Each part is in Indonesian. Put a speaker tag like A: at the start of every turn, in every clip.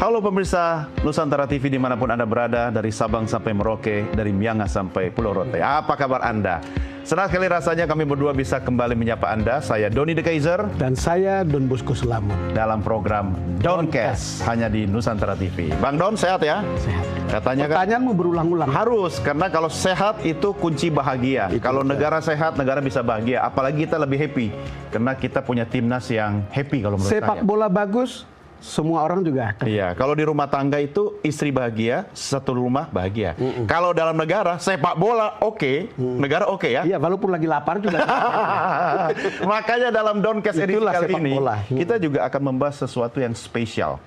A: Halo pemirsa Nusantara TV dimanapun Anda berada, dari Sabang sampai Merauke, dari Miangas sampai Pulau Rote. Apa kabar Anda? Senang sekali rasanya kami berdua bisa kembali menyapa Anda. Saya Doni De Kaiser.
B: Dan saya Don Bosco Selamun.
A: Dalam program Doncast, hanya di Nusantara TV. Bang Don, sehat ya?
B: Sehat.
A: Katanya
B: pertanyaanmu berulang-ulang.
A: Harus, karena kalau sehat itu kunci bahagia. Kalau negara sehat, negara bisa bahagia. Apalagi kita lebih happy. Karena kita punya timnas yang happy kalau menurut
B: Sepak
A: saya.
B: bola bagus, semua orang juga akan.
A: Iya, kalau di rumah tangga itu istri bahagia, satu rumah bahagia. Kalau dalam negara sepak bola oke, negara oke ya.
B: Iya, walaupun lagi lapar juga.
A: Makanya dalam Doncast edisi
B: Itulah
A: kali
B: sepak
A: ini
B: bola.
A: kita juga akan membahas sesuatu yang spesial.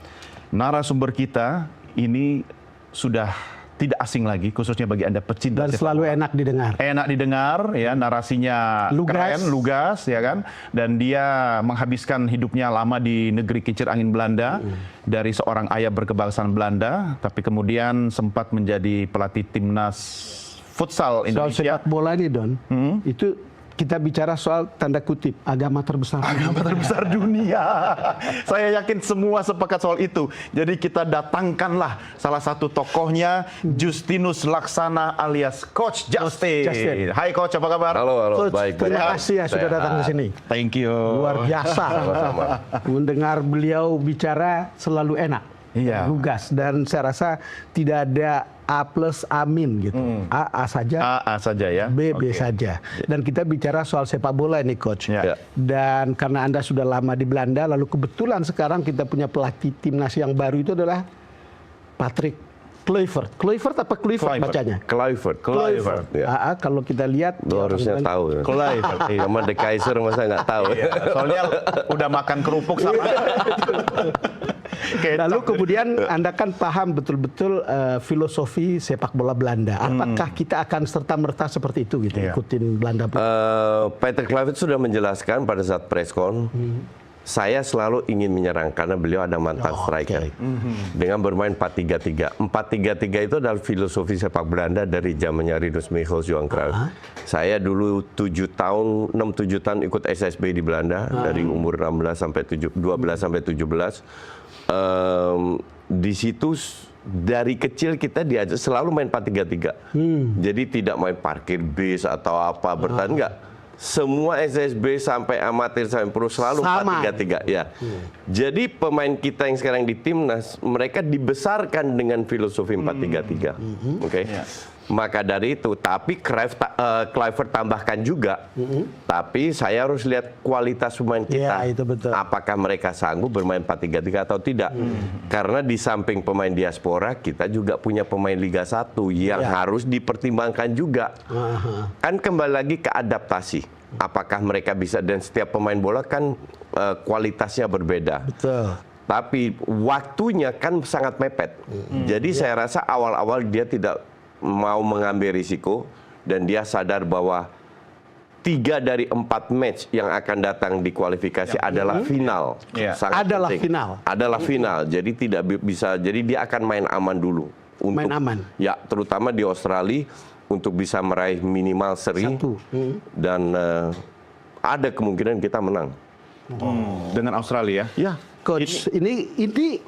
A: Narasumber kita ini sudah tidak asing lagi, khususnya bagi Anda pecinta
B: Dan
A: sepak
B: selalu
A: bola.
B: enak didengar.
A: Enak didengar, ya, narasinya
B: Lugas.
A: keren, lugas, ya kan. Dan dia menghabiskan hidupnya lama di negeri kincir angin Belanda, dari seorang ayah berkebangsaan Belanda, tapi kemudian sempat menjadi pelatih timnas futsal
B: Soal
A: Indonesia.
B: sepak bola ini, Don, itu kita bicara soal tanda kutip agama terbesar.
A: Agama terbesar dunia. Saya yakin semua sepakat soal itu. Jadi kita datangkanlah salah satu tokohnya, Justinus Laksana alias Coach Justin.
B: Justin.
A: Hai Coach, apa kabar?
C: Halo,
B: Coach,
C: baik.
B: terima kasih ya sudah datang ke sini.
A: Thank you.
B: Luar biasa. Mendengar beliau bicara selalu enak.
A: Iya.
B: Lugas, dan saya rasa tidak ada A plus A min gitu. A saja,
A: A saja ya.
B: B
A: Oke.
B: saja. Dan kita bicara soal sepak bola ini, Coach.
A: Ya.
B: Dan karena Anda sudah lama di Belanda, lalu kebetulan sekarang kita punya pelatih timnas yang baru itu adalah Patrick Kluivert. Kluivert apa Kluivert
A: Kluivert.
B: bacanya?
C: Kluivert.
A: Kluivert.
C: Ya.
B: Kalau kita lihat,
C: Lo harusnya tahu. Ya.
A: Kluivert.
C: Nama De Kaiser masa nggak tahu.
A: Iya, soalnya udah makan kerupuk sama.
B: lalu kemudian Anda kan paham betul-betul filosofi sepak bola Belanda. Apakah kita akan serta-merta seperti itu gitu,
A: Iya.
B: ikutin Belanda?
C: Patrick Kluivert sudah menjelaskan pada saat preskon, saya selalu ingin menyerang karena beliau ada mantan striker. Dengan bermain 4-3-3. 4-3-3 itu adalah filosofi sepak Belanda dari zamannya Rinus Michels, Johan Cruyff. Saya dulu 6-7 tahun ikut SSB di Belanda dari umur 12 sampai 17. Di situ dari kecil kita diajak selalu main 4-3-3. Jadi tidak main parkir bis atau apa bertahan, enggak. Semua SSB sampai amatir sampai pro selalu 4-3-3 ya. Jadi pemain kita yang sekarang di timnas, mereka dibesarkan dengan filosofi 4-3-3. Oke. Maka dari itu, tapi Kluivert tambahkan juga, tapi saya harus lihat kualitas pemain kita.
B: Iya, itu betul.
C: Apakah mereka sanggup bermain 4-3-3 atau tidak? Karena di samping pemain diaspora, kita juga punya pemain Liga 1 yang harus dipertimbangkan juga. Kan kembali lagi ke adaptasi. Apakah mereka bisa, dan setiap pemain bola kan kualitasnya berbeda.
B: Betul.
C: Tapi waktunya kan sangat mepet. Jadi saya rasa awal-awal dia tidak mau mengambil risiko, dan dia sadar bahwa 3 dari 4 match yang akan datang di kualifikasi adalah final. Sangat
B: Adalah
C: penting.
B: final.
C: Adalah final. Jadi tidak bisa. Jadi dia akan main aman dulu.
B: Main aman.
C: Ya, terutama di Australia untuk bisa meraih minimal seri. Dan ada kemungkinan kita menang.
A: Dengan Australia.
C: Ya.
B: Coach, ini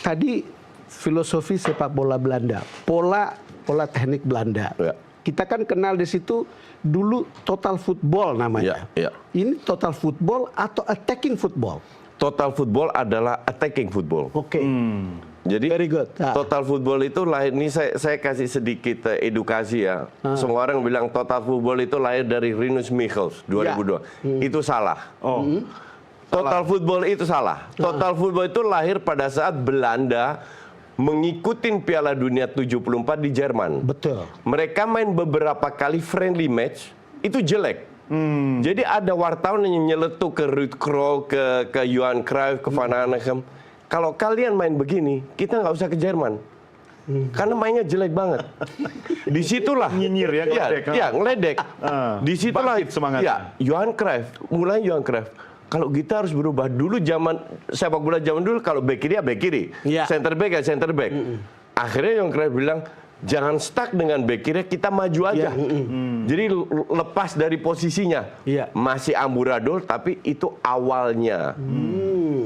B: tadi filosofi sepak bola Belanda, pola teknik Belanda.
C: Ya.
B: Kita kan kenal di situ dulu total football namanya.
C: Ya, ya.
B: Ini total football atau attacking football?
C: Total football adalah attacking football.
B: Oke.
C: Jadi
B: Very good.
C: total football itu lahir, ini saya kasih sedikit edukasi ya. Semua orang bilang total football itu lahir dari Rinus Michels 2002. Itu salah. Total football itu salah. Total football itu lahir pada saat Belanda mengikuti Piala Dunia 74 di Jerman.
B: Betul.
C: Mereka main beberapa kali friendly match, itu jelek. Jadi ada wartawan yang nyeletuk ke Ruud Krol, ke Johan Cruyff, ke Van Hanegem. Kalau kalian main begini, kita nggak usah ke Jerman. Karena mainnya jelek banget. Disitulah
A: Nyinyir ya, ngeledek.
C: ya ngeledek. Disitulah
A: Bangkit semangatnya.
C: ya, Johan Cruyff, mulai Johan Cruyff. Kalau kita harus berubah, dulu zaman sepak bola zaman dulu kalau back kiri ya back kiri, center back ya center back. Akhirnya Johan Cruyff bilang, jangan stuck dengan back kiri, kita maju aja. Jadi lepas dari posisinya. Masih amburadul, tapi itu awalnya.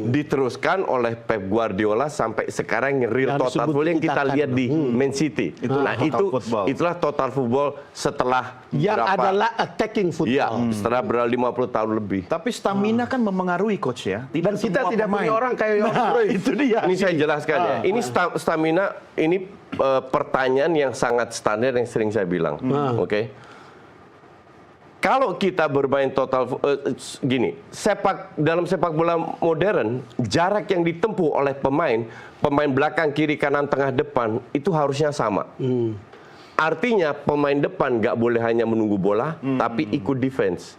C: diteruskan oleh Pep Guardiola sampai sekarang yang real
B: Yang
C: total
B: disebut
C: football yang kita
B: kita
C: lihat
B: kan.
C: di Man City.
A: Itulah total football.
C: Itulah total football setelah
B: Yang
C: berapa?
B: adalah attacking football.
C: Iya, setelah berapa 50 tahun lebih.
A: Tapi stamina kan memengaruhi coach ya.
B: Dan kita
A: semua
B: tidak
A: pemain.
B: punya orang kayak Johan Cruyff.
A: Itu dia.
C: Ini saya jelaskan ya. Ini stamina, ini pertanyaan yang sangat standar yang sering saya bilang. Oke. Kalau kita bermain total gini, dalam sepak bola modern, jarak yang ditempuh oleh pemain belakang, kiri, kanan, tengah, depan itu harusnya sama. Artinya pemain depan nggak boleh hanya menunggu bola, tapi ikut defense.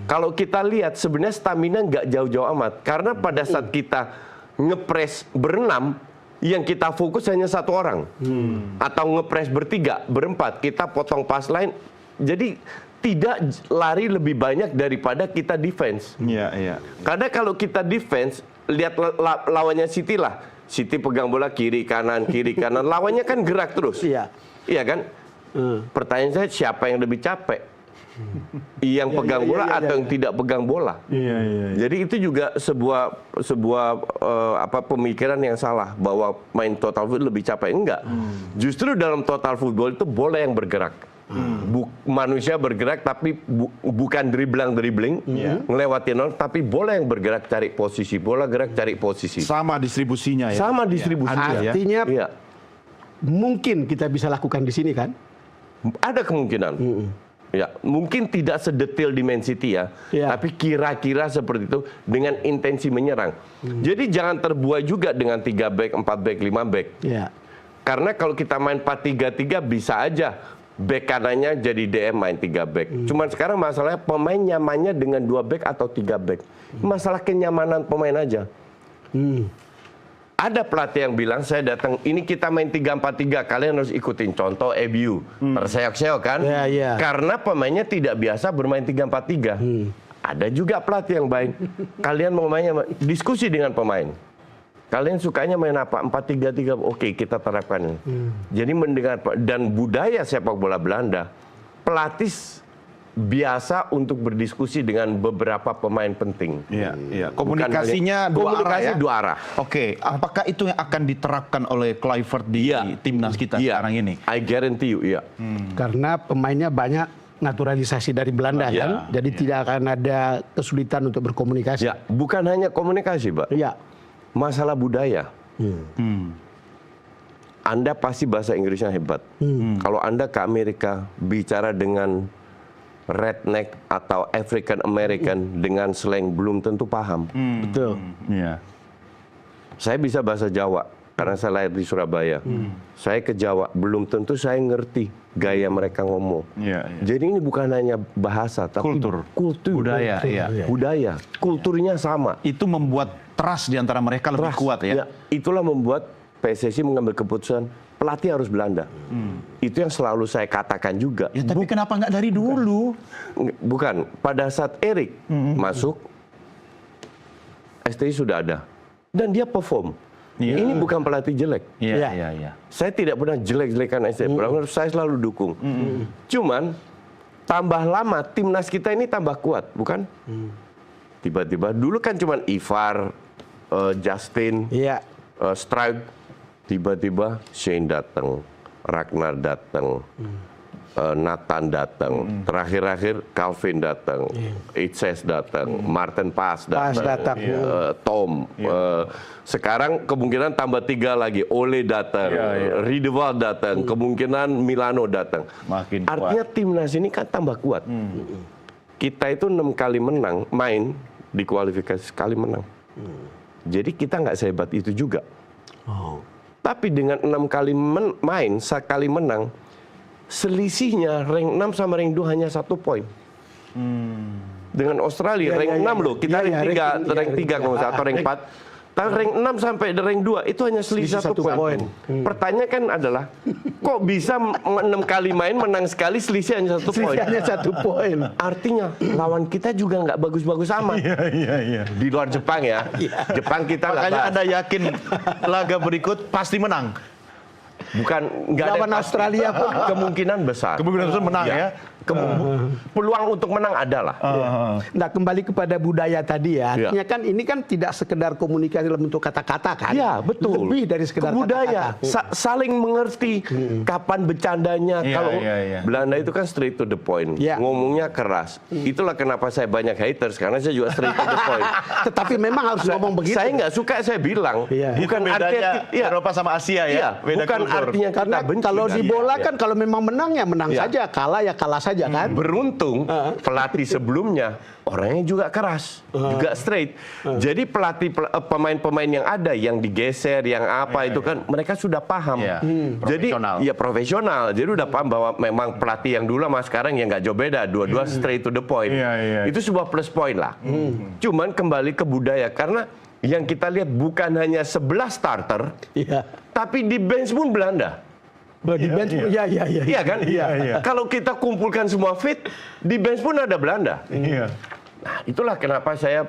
C: Kalau kita lihat sebenarnya stamina nggak jauh-jauh amat, karena pada saat kita ngepres berenam, yang kita fokus hanya satu orang, atau ngepres bertiga, berempat, kita potong pas lain, jadi tidak lari lebih banyak daripada kita defense.
A: Iya, iya.
C: Karena kalau kita defense, lihat lawannya City lah. City pegang bola kiri kanan, lawannya kan gerak terus.
B: Iya.
C: Iya kan? Pertanyaan saya, siapa yang lebih capek? Yang pegang bola atau yang tidak pegang bola?
A: Iya, iya.
C: Jadi itu juga sebuah pemikiran yang salah bahwa main total football lebih capek. Enggak. Justru dalam total football itu bola yang bergerak. Manusia bergerak tapi bukan dribbling, ngelewatin orang, tapi bola yang bergerak cari posisi, bola gerak cari posisi.
A: Sama distribusinya ya.
C: Sama distribusinya.
B: Artinya
C: Iya.
B: mungkin kita bisa lakukan di sini kan?
C: Ada kemungkinan. Ya, mungkin tidak sedetail di Man City ya, tapi kira-kira seperti itu dengan intensi menyerang. Jadi jangan terbuai juga dengan 3 back, 4 back, 5 back.
B: Iya.
C: Karena kalau kita main 4-3-3 bisa aja back kanannya jadi DM main 3 back. Cuman sekarang masalahnya pemain nyamannya dengan 2 back atau 3 back. Masalah kenyamanan pemain aja. Ada pelatih yang bilang, saya datang, ini kita main 3-4-3, kalian harus ikutin contoh MU. Terseok-seok kan? Karena pemainnya tidak biasa bermain 3-4-3. Ada juga pelatih yang baik. Kalian mau mainnya, diskusi dengan pemain. Kalian sukanya main apa? 4-3-3, oke, kita terapkan. Jadi mendengar, dan budaya sepak bola Belanda, pelatih biasa untuk berdiskusi dengan beberapa pemain penting.
A: Iya, iya. Komunikasinya dua arah ya?
C: Dua arah.
A: Oke, apakah itu yang akan diterapkan oleh Kluivert di timnas kita sekarang ini?
C: I guarantee you, iya.
B: Karena pemainnya banyak naturalisasi dari Belanda kan, jadi tidak akan ada kesulitan untuk berkomunikasi.
C: Ya, bukan hanya komunikasi, Pak.
B: Iya.
C: Masalah budaya. Anda pasti bahasa Inggrisnya hebat. Kalau Anda ke Amerika bicara dengan redneck atau African American dengan slang belum tentu paham.
B: Betul.
A: Iya.
C: Saya bisa bahasa Jawa karena saya lahir di Surabaya. Saya ke Jawa belum tentu saya ngerti gaya mereka ngomong.
A: Iya, iya.
C: Jadi ini bukan hanya bahasa tapi kultur,
A: Budaya, iya.
C: budaya, kulturnya sama.
A: Itu membuat trust di antara mereka lebih kuat ya.
C: Itulah membuat PSSI mengambil keputusan pelatih harus Belanda. Itu yang selalu saya katakan juga.
A: Ya, tapi kenapa nggak dari dulu?
C: Bukan, pada saat Erik masuk, STI sudah ada. Dan dia perform. Ini bukan pelatih jelek.
A: Iya, iya, iya.
C: Saya tidak pernah jelek-jelekan STI. Saya selalu dukung. Cuman, tambah lama timnas kita ini tambah kuat, bukan? Tiba-tiba, dulu kan cuman Ivar, Justin, Strike, tiba-tiba Shane datang, Ragnar datang, Nathan datang, terakhir-akhir Calvin datang, Itses datang, Martin Pas datang, Tom. Sekarang kemungkinan tambah 3 lagi, Ole datang, Riedewald datang, kemungkinan Milano datang.
A: Makin
C: Artinya timnas ini kan tambah kuat. Kita itu 6 kali menang, main di kualifikasi sekali menang. Jadi kita nggak sehebat itu juga. Tapi dengan 6 kali main, sekali menang, selisihnya rank 6 sama rank 2 hanya 1 poin. Dengan Australia, rank 6 loh, kita rank 3 kalau atau rank 4. Tapi rank 6 sampai rank 2 itu hanya selisih 1 poin. Pertanyaan kan adalah, kok bisa 6 kali main menang sekali selisih hanya 1 poin?
B: Hanya 1 poin.
C: Artinya lawan kita juga nggak bagus-bagus amat.
A: Iya.
C: Di luar Jepang ya. Jepang kita nggak
A: Makanya
C: bahas.
A: Anda yakin laga berikut pasti menang?
C: Bukan nggak ada
B: Lawan
C: yang pasti.
B: Australia pun
C: Kemungkinan besar.
A: Kemungkinan besar menang ya.
C: Peluang untuk menang ada lah.
B: Nah, kembali kepada budaya tadi ya. Artinya kan ini kan tidak sekedar komunikasi dalam bentuk kata-kata kan.
C: Iya, betul.
B: Lebih dari sekedar
C: budaya,
B: kata-kata.
C: saling mengerti kapan bercandanya.
A: Iya,
C: Kalau
A: iya.
C: Belanda itu kan straight to the point,
B: Iya.
C: ngomongnya keras. Itulah kenapa saya banyak haters, karena saya juga straight to the point.
B: Tetapi memang harus ngomong begitu.
C: Saya nggak suka, saya bilang.
B: Iya.
C: Bukan
A: Itu bedanya
C: artinya, iya,
A: Eropa sama Asia ya.
C: iya,
A: Beda
C: bukan
A: kultur.
C: artinya kita
B: Karena
C: benci.
B: kalau di bola
C: Iya.
B: kan kalau memang menang ya menang
C: Iya.
B: saja, kalah ya kalah saja kan.
C: Beruntung pelatih sebelumnya orangnya juga keras, juga straight. Jadi pemain-pemain yang ada, yang digeser, yang apa itu kan mereka sudah paham.
A: Iya.
C: Jadi
A: Profesional.
C: ya profesional. Jadi udah paham bahwa memang pelatih yang dulu sama sekarang yang nggak jauh beda, dua-dua straight to the point.
A: Iya.
C: Itu sebuah plus point lah. Cuman kembali ke budaya, karena yang kita lihat bukan hanya 11 starter,
B: Iya.
C: tapi di bench pun Belanda.
B: Di bench, iya.
C: Iya kan?
A: Iya.
C: Kalau kita kumpulkan semua fit, di bench pun ada Belanda.
A: Iya.
C: Nah, itulah kenapa saya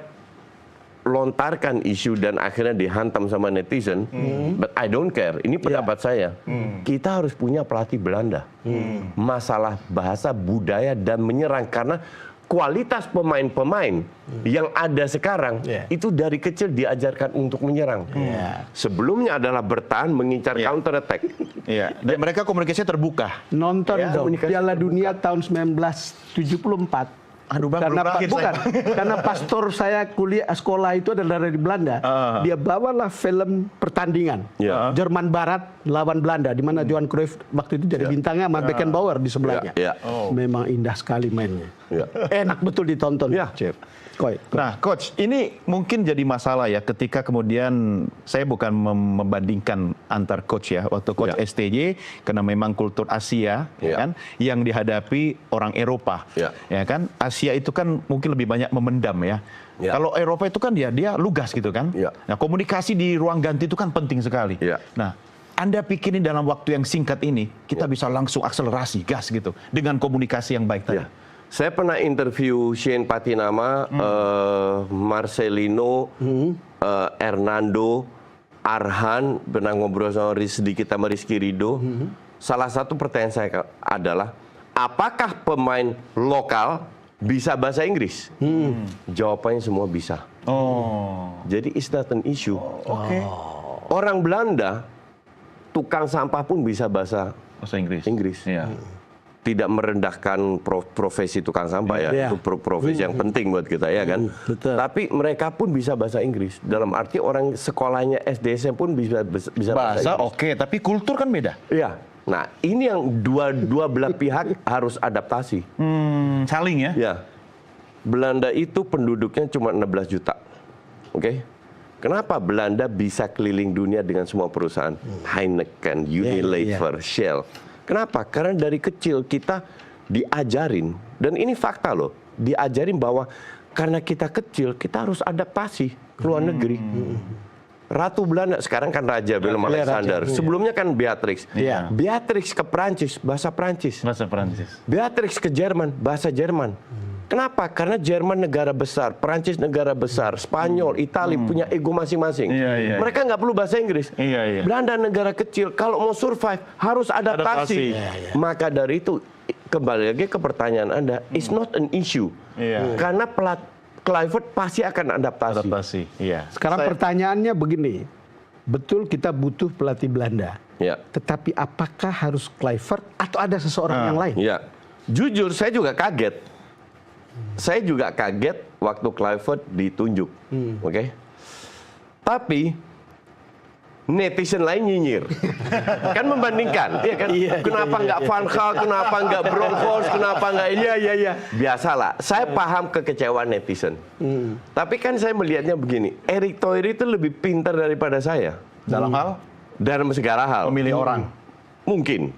C: lontarkan isu dan akhirnya dihantam sama netizen. But I don't care. Ini pendapat saya. Kita harus punya pelatih Belanda. Masalah bahasa, budaya, dan menyerang. Karena kualitas pemain-pemain yang ada sekarang itu dari kecil diajarkan untuk menyerang. Sebelumnya adalah bertahan, mengincar counter attack.
A: Iya. Dan mereka komunikasinya terbuka.
B: Nonton
C: Ya,
B: dong
C: komunikasi
B: Piala Dunia tahun 1974.
A: Aduh, Bang,
B: karena
A: belum berakhir
B: bukan
A: saya.
B: karena pastor saya kuliah sekolah itu adalah dari Belanda. Dia bawalah film pertandingan
C: Ya.
B: Jerman Barat lawan Belanda di mana Johan Cruyff waktu itu jadi bintangnya sama Beckenbauer di sebelahnya.
C: Ya.
B: Memang indah sekali mainnya.
C: Ya.
B: Enak betul ditonton.
C: Ya.
B: Cep. Koi.
A: Nah, Coach, ini mungkin jadi masalah ya ketika kemudian saya bukan membandingkan antar coach ya, waktu coach
C: Ya.
A: STJ karena memang kultur Asia
C: Ya.
A: kan yang dihadapi orang Eropa.
C: Ya.
A: Ya kan? Asia itu kan mungkin lebih banyak memendam ya.
C: Ya.
A: Kalau Eropa itu kan dia lugas gitu kan.
C: Ya.
A: Nah, komunikasi di ruang ganti itu kan penting sekali.
C: Ya.
A: Nah, Anda pikirin dalam waktu yang singkat ini kita bisa langsung akselerasi gas gitu dengan komunikasi yang baik tadi.
C: Ya. Saya pernah interview Shane Patinama, Marcelino, Hernando, Arhan, pernah ngobrol sama sedikit sama Rizky Ridho. Salah satu pertanyaan saya adalah, apakah pemain lokal bisa bahasa Inggris? Jawabannya semua bisa.
A: Oh.
C: Jadi it's not an issue.
A: Oke.
C: Orang Belanda, tukang sampah pun bisa bahasa
A: Bahasa Inggris.
C: Inggris.
A: Iya.
C: Tidak merendahkan profesi tukang sampah ya,
B: Iya.
C: itu profesi yang penting buat kita ya kan.
B: Betul.
C: Tapi mereka pun bisa bahasa Inggris. Dalam arti orang sekolahnya SD SMP pun bisa bahasa
A: Bahasa
C: Inggris.
A: oke, tapi kultur kan beda.
C: Iya. Nah, ini yang dua belah pihak harus adaptasi.
A: Saling ya.
C: Ya. Belanda itu penduduknya cuma 16 juta. Oke? Kenapa Belanda bisa keliling dunia dengan semua perusahaan? Heineken, Unilever, Shell. Kenapa? Karena dari kecil kita diajarin, dan ini fakta loh, diajarin bahwa karena kita kecil, kita harus adaptasi ke luar negeri. Ratu Belanda, sekarang kan Raja Willem Alexander. Sebelumnya kan Beatrix.
B: Iya.
C: Beatrix ke Prancis, bahasa Prancis.
A: Bahasa Prancis.
C: Beatrix ke Jerman, bahasa Jerman. Kenapa? Karena Jerman negara besar, Prancis negara besar, Spanyol, Italia punya ego masing-masing.
A: Iya, iya.
C: Mereka nggak perlu bahasa Inggris.
A: Iya, iya.
C: Belanda negara kecil, kalau mau survive harus adaptasi.
A: Adaptasi.
C: Maka dari itu, kembali lagi ke pertanyaan Anda, it's not an issue.
A: Iya.
C: Karena Kluivert pasti akan adaptasi.
A: Adaptasi. Iya.
B: Sekarang pertanyaannya begini. Betul kita butuh pelatih Belanda.
C: Ya.
B: Tetapi apakah harus Kluivert atau ada seseorang yang lain?
C: Ya, jujur saya juga kaget. Saya juga kaget waktu Kluivert ditunjuk, oke? Tapi netizen lain nyinyir, kan membandingkan, ya kan? Kenapa nggak Van Gaal, kenapa nggak Bronkhorst, kenapa nggak ini?
B: Iya.
C: Biasalah, saya paham kekecewaan netizen. Tapi kan saya melihatnya begini, Erick Thohir itu lebih pintar daripada saya
A: Dalam hal
C: dalam segala hal.
A: memilih orang.
C: Mungkin.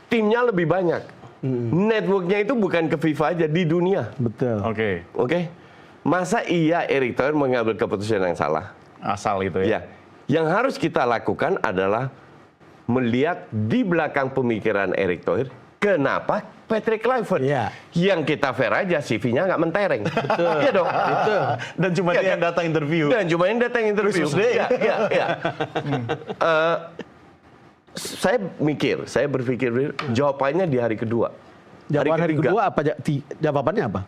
C: Timnya lebih banyak. Networknya itu bukan ke FIFA aja, di dunia.
B: Betul.
A: Oke.
C: Oke? Masa iya Erick Thohir mengambil keputusan yang salah?
A: Asal itu ya.
C: Ya. Yang harus kita lakukan adalah melihat di belakang pemikiran Erick Thohir, kenapa Patrick Kluivert?
B: Iya.
C: Yang kita fair aja, CV-nya nggak mentereng. Iya dong.
B: Betul.
A: Dan cuma
C: Iya,
A: dia
C: kan?
A: yang datang interview.
C: Dan cuma yang datang interview.
A: Khusus dia.
C: Iya. Saya berpikir jawabannya di hari kedua.
B: Jawaban hari kedua apa? Jawabannya apa?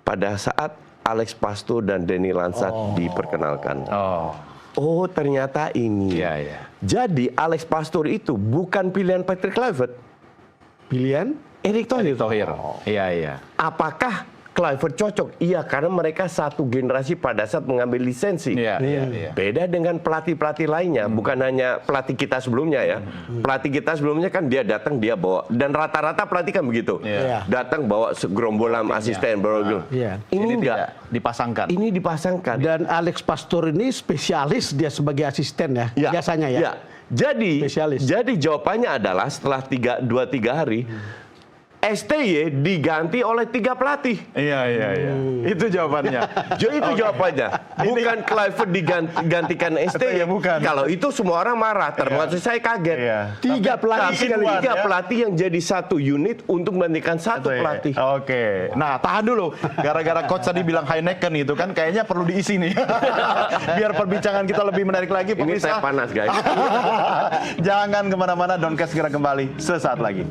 C: Pada saat Alex Pastor dan Danny Lansat diperkenalkan. Oh, ternyata ini.
A: Iya, iya.
C: Jadi Alex Pastor itu bukan pilihan Patrick Kluivert,
B: Pilihan?
C: Erick Thohir.
A: Iya, iya.
C: Apakah Kluivert cocok? Iya, karena mereka satu generasi pada saat mengambil lisensi.
A: Iya, iya.
C: Beda dengan pelatih-pelatih lainnya, bukan hanya pelatih kita sebelumnya ya. Pelatih kita sebelumnya kan dia datang dia bawa, dan rata-rata pelatih kan begitu.
A: Iya.
C: Datang bawa segerombolan asisten, baru
B: Iya.
C: Ini
A: Jadi
C: enggak.
A: tidak dipasangkan.
C: Ini dipasangkan.
B: Dan Alex Pastor ini spesialis dia sebagai asisten ya, biasanya ya.
C: Jadi,
B: Spesialis.
C: jadi jawabannya adalah setelah 2-3 hari, STY diganti oleh 3 pelatih.
A: Iya, iya, iya. Itu jawabannya.
C: Itu jawabannya. Bukan Kluivert digantikan STY.
A: Iya, bukan.
C: Kalau itu semua orang marah, termasuk saya kaget.
A: Iya.
B: 3 pelatih
C: Tapi
B: sekali.
C: 3 pelatih yang jadi satu unit untuk menggantikan satu pelatih.
A: Oke. Nah, tahan dulu. Gara-gara coach tadi bilang Heineken itu kan kayaknya perlu diisi nih. Biar perbincangan kita lebih menarik lagi.
C: Ini saya panas, guys.
A: Jangan kemana-mana, Doncast segera kembali sesaat lagi.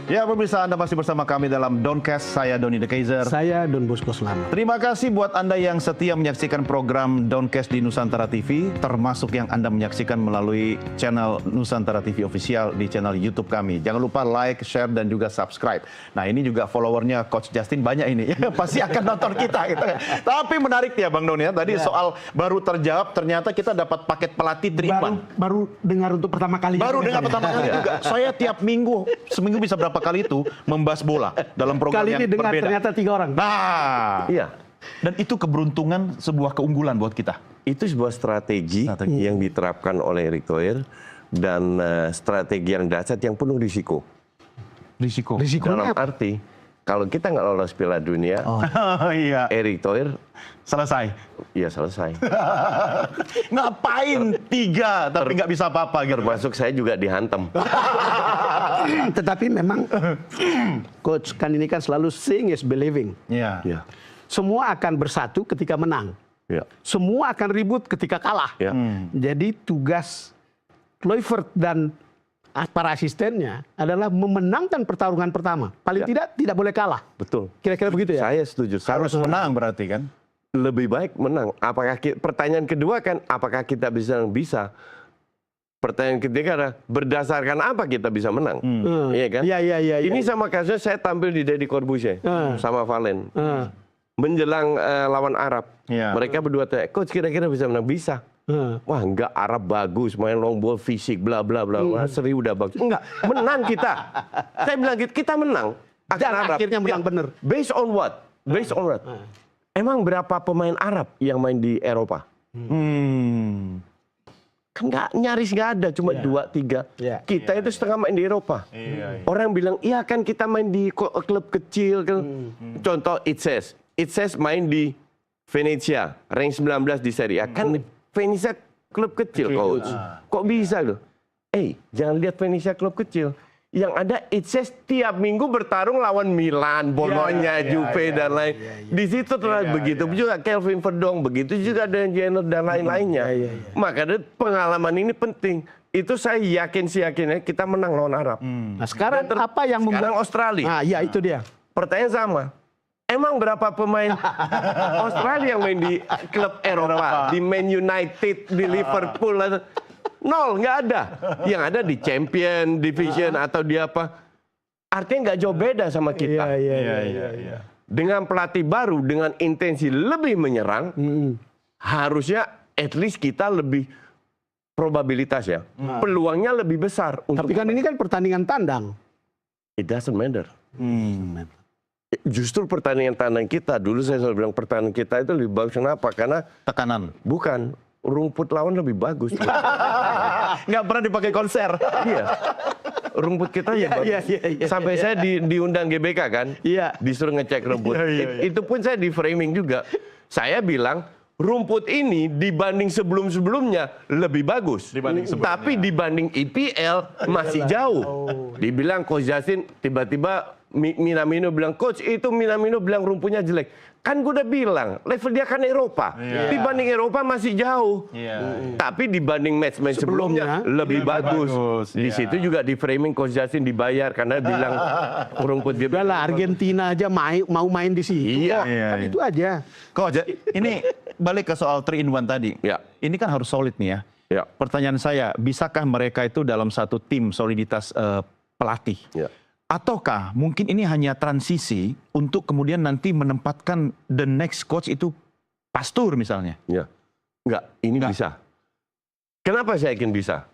A: Ya, pemirsa, Anda masih bersama kami dalam Doncast. Saya Doni The Kaiser.
B: Saya Don Bosco Slamet.
A: Terima kasih buat Anda yang setia menyaksikan program Doncast di Nusantara TV, termasuk yang Anda menyaksikan melalui channel Nusantara TV Official di channel YouTube kami. Jangan lupa like, share, dan juga subscribe. Nah, ini juga followernya Coach Justin banyak ini. Pasti akan nonton kita. Gitu. Tapi menarik ya Bang Doni ya. Tadi soal baru terjawab, ternyata kita dapat paket pelatih tripan.
B: Baru dengar untuk pertama kali.
A: Baru dengar pertama kali juga. Saya tiap minggu, seminggu bisa berapa kali itu membahas bola dalam program
B: Kali
A: yang
B: ini dengar
A: berbeda.
B: ternyata 3 orang.
A: Nah,
C: Iya.
A: dan itu keberuntungan, sebuah keunggulan buat kita.
C: Itu sebuah strategi yang diterapkan oleh Erick Thohir dan strategi yang dahsyat yang penuh risiko.
A: Risiko.
B: Risikonya
C: Dalam
B: apa?
C: arti kalau kita nggak lolos Piala Dunia,
A: Oh iya,
C: Erick Thohir
A: selesai.
C: ya selesai.
A: Ngapain 3 tapi nggak bisa apa-apa gitu.
C: Termasuk saya juga dihantam.
B: Tetapi memang coach kan ini kan selalu seeing is believing.
A: Iya.
C: Ya,
B: Semua akan bersatu ketika menang.
C: ya,
B: Semua akan ribut ketika kalah.
C: ya.
B: Jadi tugas Kluivert dan para asistennya adalah memenangkan pertarungan pertama. Paling tidak boleh kalah.
C: Betul.
B: Kira-kira begitu ya?
C: Saya setuju.
A: Harus menang berarti kan?
C: Lebih baik menang. Pertanyaan kedua kan, apakah kita bisa? Pertanyaan ketiga adalah berdasarkan apa kita bisa menang? Iya kan?
B: Iya.
C: Ini sama kasusnya saya tampil di Deddy Corbuzier sama Valen. Menjelang lawan Arab.
A: Iya.
C: Mereka berdua tanya, coach kira-kira bisa menang? Bisa. Wah enggak, Arab bagus, main long ball, fisik, bla bla bla. Wah, Seri udah bagus. Enggak, menang kita. Saya bilang gitu, kita menang.
B: Dan akhirnya menang bener.
C: Based on what? Based on what? Emang berapa pemain Arab yang main di Eropa? Kan nyaris nggak ada, cuma 2-3.
B: Iya.
C: Kita itu setengah main di Eropa. Orang bilang, iya kan kita main di klub kecil. Kan. Contoh Itses main di Venezia, rank 19 di Serie A. Kan Venezia klub kecil, coach. Kok bisa loh? Jangan lihat Venezia klub kecil. Yang ada Itses tiap minggu bertarung lawan Milan, Bologna, Juve dan lain. Di situ terlihat begitu juga Kelvin Verdong, begitu juga dengan Jenner dan lain-lainnya. Maka pengalaman ini penting. Itu saya yakinnya kita menang lawan Arab.
B: Nah sekarang apa yang
C: Sekarang
B: membuat...
C: Australia.
B: Nah ya itu dia.
C: Pertanyaan sama. Emang berapa pemain Australia yang main di klub Eropa, di Man United, di Liverpool? Nol, nggak ada. Yang ada di Champion Division atau di apa. Artinya nggak jauh beda sama kita.
A: Iya.
C: Dengan pelatih baru, dengan intensi lebih menyerang, harusnya at least kita lebih probabilitas ya. Peluangnya lebih besar.
B: Tapi kan ini kan pertandingan tandang.
C: It doesn't matter. Justru pertandingan tandang kita, dulu saya selalu bilang pertandingan kita itu lebih bagus. Kenapa? Karena
A: Tekanan.
C: bukan, rumput lawan lebih bagus.
A: Nggak pernah dipakai konser.
C: Iya. Rumput kita lebih bagus. Sampai saya diundang GBK kan, disuruh ngecek rumput. Itu pun saya di framing juga. Saya bilang, rumput ini dibanding sebelum-sebelumnya lebih bagus. Tapi dibanding IPL masih jauh. Dibilang Coach Justin tiba-tiba Minamino bilang, coach itu Minamino bilang rumputnya jelek. Kan gue udah bilang, level dia kan Eropa. Dibanding Eropa masih jauh. Tapi dibanding match-match sebelumnya lebih bagus. Di situ juga di framing Coach Justin dibayar karena bilang rumput dia.
B: Udah lah, Argentina aja mau main di situ.
C: Iya.
B: Kan itu aja.
A: Coach, ini balik ke soal 3-in-1 tadi.
C: Ya.
A: Ini kan harus solid nih ya.
C: Ya.
A: Pertanyaan saya, bisakah mereka itu dalam satu tim soliditas pelatih?
C: Ya.
A: Ataukah mungkin ini hanya transisi untuk kemudian nanti menempatkan the next coach itu Pastur misalnya?
C: Ya. Enggak, ini bisa. Kenapa saya yakin bisa?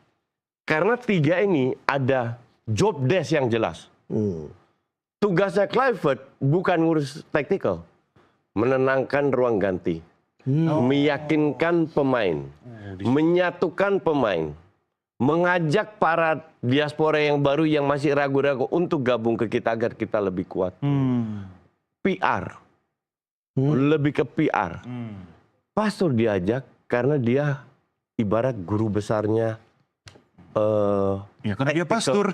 C: Karena 3 ini ada job desk yang jelas. Tugasnya Kluivert bukan ngurus taktikal, menenangkan ruang ganti, meyakinkan pemain, menyatukan pemain, mengajak para diaspora yang baru yang masih ragu-ragu untuk gabung ke kita agar kita lebih kuat. PR, lebih ke PR. Pastor diajak karena dia ibarat guru besarnya.
A: Ya karena dia Pastur.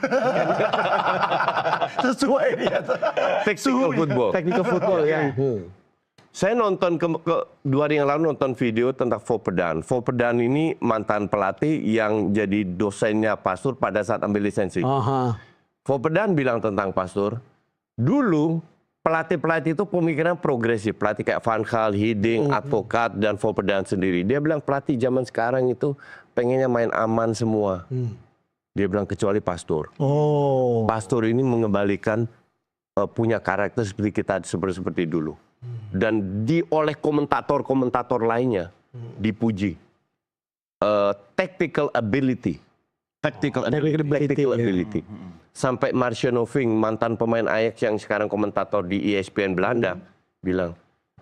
A: Sesuai dia.
C: Technical football.
B: Technical football ya.
C: Saya nonton 2 hari yang lalu nonton video tentang Volpedan. Volpedan ini mantan pelatih yang jadi dosennya Pastur pada saat ambil lisensi. Volpedan bilang tentang Pastur, dulu pelatih-pelatih itu pemikiran progresif. Pelatih kayak Van Gaal, Hiddink, Advocaat, dan Volpedan sendiri. Dia bilang pelatih zaman sekarang itu pengennya main aman semua. Dia bilang kecuali Pastur. Pastur ini mengembalikan punya karakter seperti kita seperti dulu. Dan oleh komentator-komentator lainnya dipuji. Tactical ability.
A: Tactical
C: Ability. Sampai Marciano Vink, mantan pemain Ajax yang sekarang komentator di ESPN Belanda, bilang,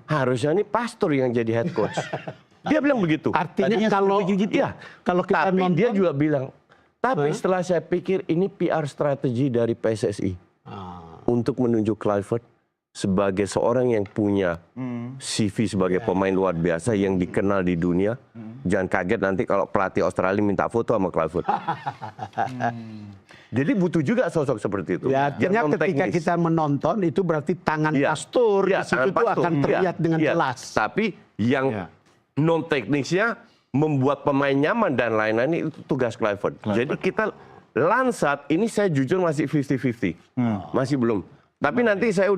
C: harusnya ini Pastor yang jadi head coach. Dia bilang begitu.
B: Artinya kalau kita
C: Tapi
B: nonton,
C: dia juga bilang, tapi setelah saya pikir ini PR strategi dari PSSI. Untuk menunjuk Kluivert sebagai seorang yang punya CV sebagai pemain luar biasa yang dikenal di dunia. Jangan kaget nanti kalau pelatih Australia minta foto sama Kluivert. Jadi butuh juga sosok seperti itu.
B: ya, artinya ketika kita menonton itu berarti tangan Pastur di situ tuh akan terlihat dengan jelas.
C: Tapi yang non teknisnya membuat pemain nyaman dan lain-lain itu tugas Kluivert. Jadi kita Lansat ini saya jujur masih 50-50. Masih belum. Tapi nanti saya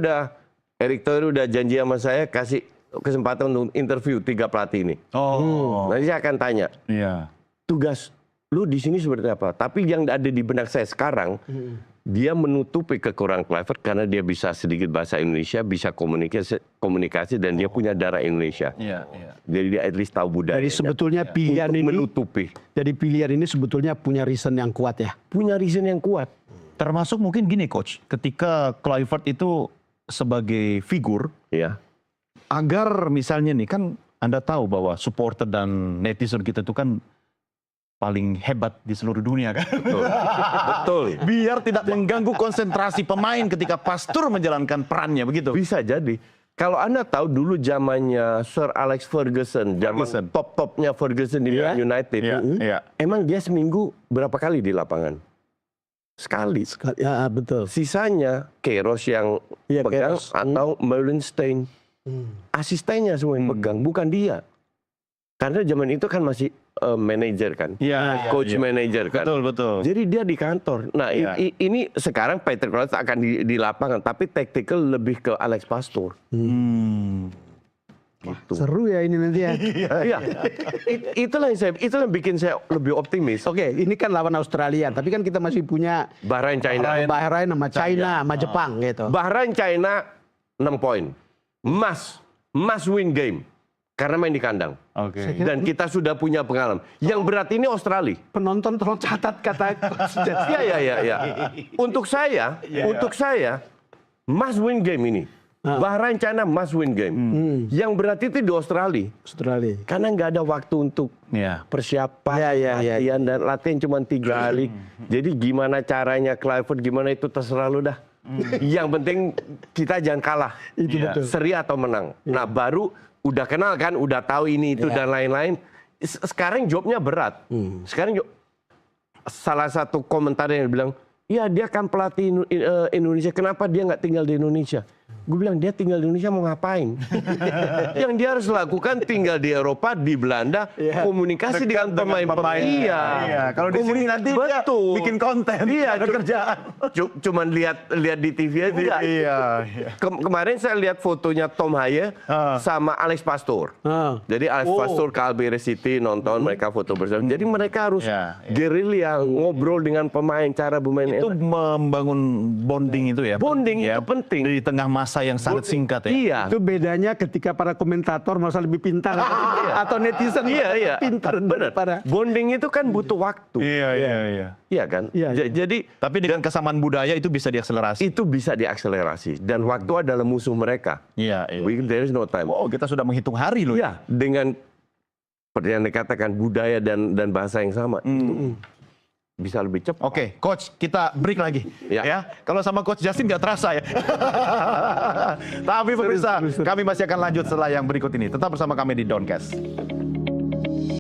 C: Erick Thohir udah janji sama saya kasih kesempatan untuk interview 3 pelatih ini. Nanti saya akan tanya. Tugas lu di sini seperti apa? Tapi yang ada di benak saya sekarang, dia menutupi kekurangan Kluivert karena dia bisa sedikit bahasa Indonesia, bisa komunikasi dan dia punya darah Indonesia. Jadi dia at least tahu budaya.
B: Jadi sebetulnya pilihan ini
C: menutupi.
B: Jadi pilihan ini sebetulnya punya reason yang kuat ya.
C: Punya reason yang kuat.
A: Termasuk mungkin gini coach, ketika Kluivert itu sebagai figur, agar misalnya nih kan Anda tahu bahwa supporter dan netizen kita itu kan paling hebat di seluruh dunia kan.
C: Betul.
A: Biar tidak mengganggu konsentrasi pemain ketika Pastur menjalankan perannya begitu.
C: Bisa jadi. Kalau Anda tahu dulu zamannya Sir Alex Ferguson, zaman top-topnya Ferguson di United, emang dia seminggu berapa kali di lapangan? Sekali.
B: Ya betul.
C: Sisanya Queiroz yang pegang atau Meulensteen. Asistennya semua yang pegang, bukan dia. Karena zaman itu kan masih manajer kan, coach manager kan.
A: Betul.
C: Jadi dia di kantor. Nah ini sekarang Patrick Kluivert akan di lapangan, tapi tactical lebih ke Alex Pastur. Gitu.
B: Seru ya ini nanti ya.
C: Iya. Itulah yang bikin saya lebih optimis.
B: Oke, ini kan lawan Australia, tapi kan kita masih punya
C: Bahrain, China.
B: Bahrain sama China, sama Jepang gitu.
C: Bahrain, China 6 poin. Must win game. Karena main di kandang. Dan kita sudah punya pengalaman. Yang berat ini Australia.
B: Penonton tolong catat kata.
C: Iya. Untuk saya, must win game ini. Bahrain, China must win game. Yang berat itu di Australia. Karena nggak ada waktu untuk persiapan, latihan, dan latihan cuma 3 hari. Jadi gimana caranya Kluivert, gimana itu terserah lu dah. Yang penting kita jangan kalah.
B: Itu betul.
C: Seri atau menang. Nah baru udah kenal kan, udah tahu ini itu dan lain-lain. Sekarang jobnya berat. Sekarang salah satu komentar yang bilang, iya dia kan pelatih Indonesia, kenapa dia nggak tinggal di Indonesia? Gue bilang dia tinggal di Indonesia mau ngapain? Yang dia harus lakukan tinggal di Eropa, di Belanda, komunikasi dengan pemain-pemain. Iya.
A: Kalau di sini nanti dia
C: betul.
A: bikin konten,
C: Iya,
A: ada kerjaan.
C: Cuman lihat di TV aja.
A: Iya.
C: Kemarin saya lihat fotonya Tom Haye sama Alex Pastor. Jadi Alex Pastor ke Alberes City nonton mereka foto bersama. Jadi mereka harus gerilya, ngobrol dengan pemain, cara bermain.
A: Itu membangun bonding itu ya.
C: Bonding itu penting.
A: Di tengah masa yang sangat singkat ya.
C: Iya.
B: Itu bedanya ketika para komentator merasa lebih pintar atau netizen
C: Iya.
B: pintar daripada.
C: Bonding itu kan butuh waktu.
A: Iya.
C: Iya kan?
B: Iya.
C: Jadi
A: Tapi dengan kesamaan budaya itu bisa diakselerasi.
C: itu bisa diakselerasi dan waktu adalah musuh mereka.
A: Iya.
C: There is no time.
A: Oh, kita sudah menghitung hari loh.
C: Iya, dengan seperti yang dikatakan budaya dan bahasa yang sama. Itu bisa lebih cepat.
A: Oke, Coach, kita break lagi.
C: Ya.
A: Kalau sama Coach Justin nggak terasa ya. Tapi pemirsa, kami masih akan lanjut setelah yang berikut ini. Tetap bersama kami di Downcast.